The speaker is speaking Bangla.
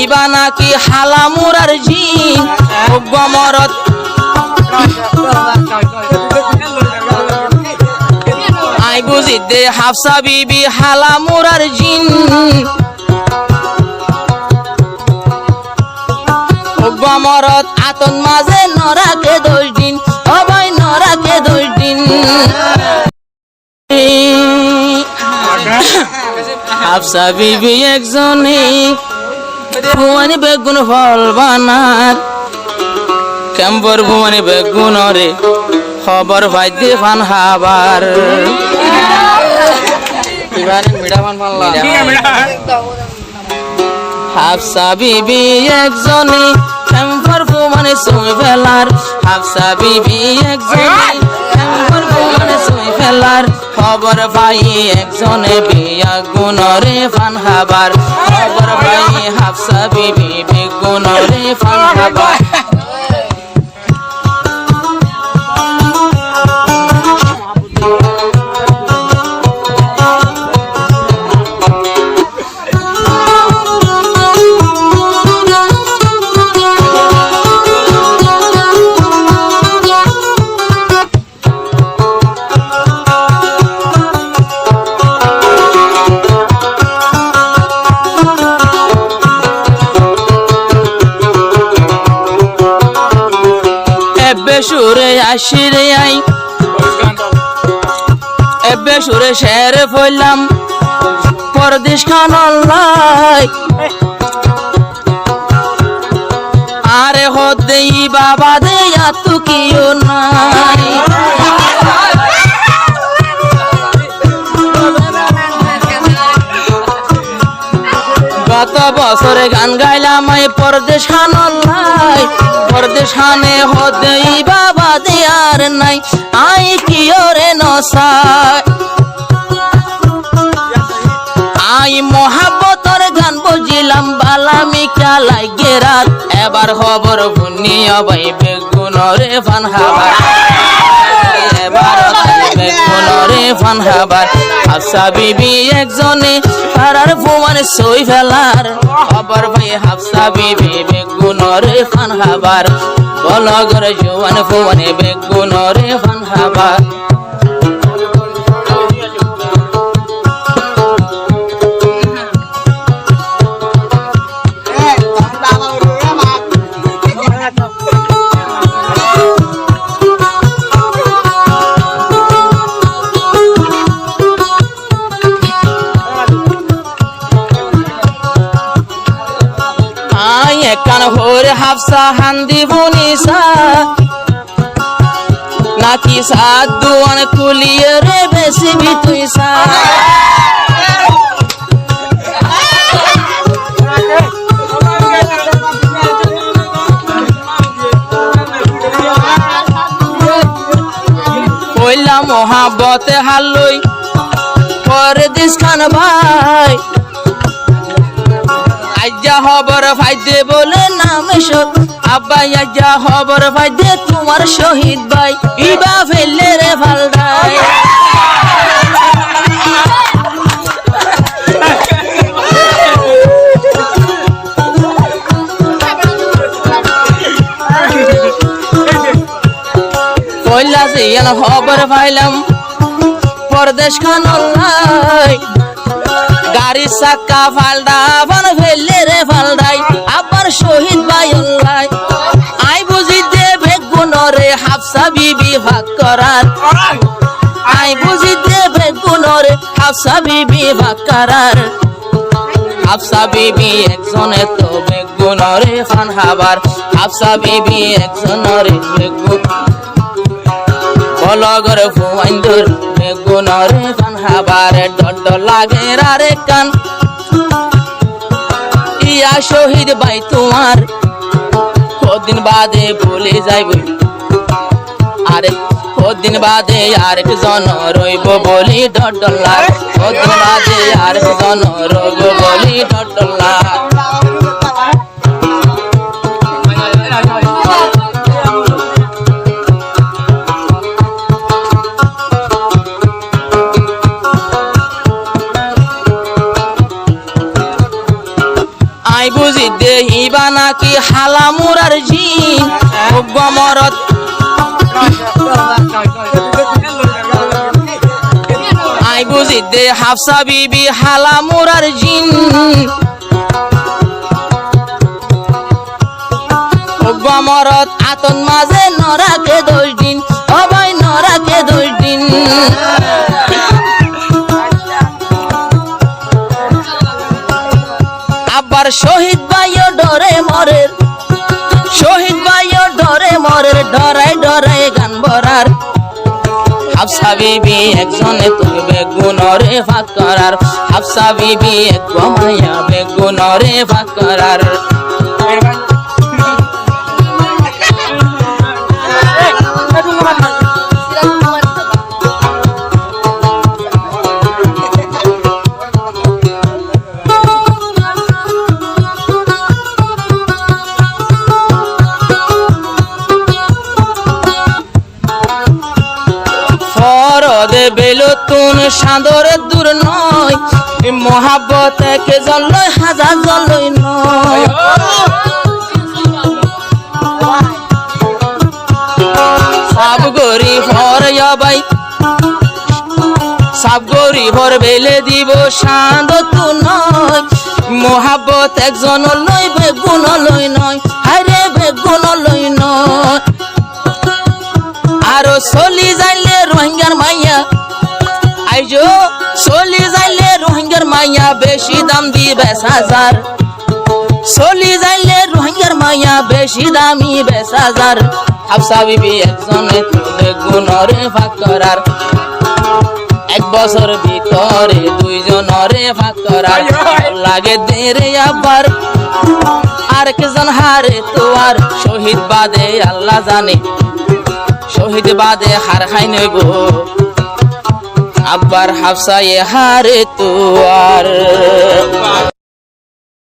হইবা নাকি হালামুরার জিন গমরত আই বুঝি দে হাফসা বিবি হালামুরার জিন গমরত আতন মাঝে নরাকে 10 দিন ও ভাই নরাকে 10 দিন হাফসা বিবি একজনে ভুয়ানি বেগুন ফল বানার কেম্বর ভুয়ানি বেগুন রে খবর ভাইতে ফান হাবার হাফসা বিবি একজনে কেম্বর ভুয়ানি সুই ফেলার হাফসা বিবি একজনে কেম্বর ভুয়ানি সুই ফেলার খবর ভাই একজনে বিয়া গুণরে ফান হাবার খবর ভাই হাফসা বিবি বেগুনরে ফান হাবার সুরে আশিরে আই এবে সুরে শের ফইলাম পরদেশ খান আল্লাহ আরে হদেই বাবা দে আতু কিও নাই গত বছরে গান গাইলাম আই পরদেশ খান আল্লাহ পরদেশ খানে হদেই বাবা দে আর নাই আই কি ওরে নসাই আই মোহাব্বতর গান বুঝিলাম বালামি কালাই গেরাত এবার খবর ভুনিয়া ভাই বেগুনরে ফান হাবার এবার বেগুনরে ফান হাবার হাফসা বিবি একজনে তারার ভুয়ানে সই ফেলার খবর ভাই হাফসা বিবি বেগুনরে ফান হাবার বলগর জোয়ান ভুয়ানে বেগুনরে ফান হাবার কান ভোরে হাফসা হান্দি বুনিসা নাকি সাত দুয়ান কুলিয়ে রে বেশি বিতুইসা কইলা মোহাব্বতে হালুই পরদেশ খান ভাই আজ্জা খবর ফাইদে বলে নাম শোক আব্বা আজ্জা খবর ফাইদে তোমার শহীদ ভাই ইবা ফেললে রে ফালদাই কইলা সিয়ান খবর পাইলাম পরদেশ খান আল্লাহ গাড়ি চাকা ফালদা বান ফেললে রে ফালদাই আবার শহীদ ভাই আল্লাহ আই বুঝি দে বেগুনরে হাফসা বিবি ভাগ করার আই বুঝি দে বেগুনরে হাফসা বিবি ভাগ করার হাফসা বিবি একজনে তো বেগুনরে ফান হাবার হাফসা বিবি একজনরে বেগুন বলগর ফুয়াইন্দুর বেগুনরে ফান হাবার ডড লাগে রে কান ইয়া শহীদ ভাই তোমার কদিন বাদে ভুলে যাইব আরে কদিন বাদে আরেকজন রইব বলি ডড লাগে কদিন বাদে আরেকজন রইব বলি ডড লাগে আই বুঝি দেহিবা নাকি হালামুরার জিন গমরত আই বুঝি দে হাফসা বিবি হালামুরার জিন গমরত আতন মাঝে নরাকে 10 দিন ও ভাই নরাকে 10 দিন আবার শহীদ ভাইও ডরে মরের শহীদ ভাইও ডরে মরের ডরাই ডরাই গান বরার হাফসা বিবি একজনে তুই বেগুনরে ফাঁক করার হাফসা বিবি এক মাইয়া বেগুনরে ফাঁক করার ফরদে বেলতুন সাদরে দূর নয় মহাব্বত কে জল্লয় হাজার জল্লয় নয় সব গরিব হর ভাই সব গরিব হর বেলে দিব সাদ তু নয় মহাব্বত একজন লই বেগুন লই নয় আরে বেগুন লই নয় আরো চলি যাইলে রোহিঙ্গার মাইয়া আইজো চলি যাইলে রোহিঙ্গার মাইয়া বেশি দাম দি 20,000 চলি যাইলে রোহিঙ্গার মাইয়া বেশি দামি 20,000 হাফসা বিবি একজনে বেগুনরে ফাঁক করার 1 বছর ভিতরে 2 জনরে ফাঁক করার লাগে দেরে আবার আর কেজন হারে তোয়ার শহীদ বাদে আল্লাহ জানে শহীদ বাদে হার খাই নইব আব্বার হাফসা এ হারে তোয়ার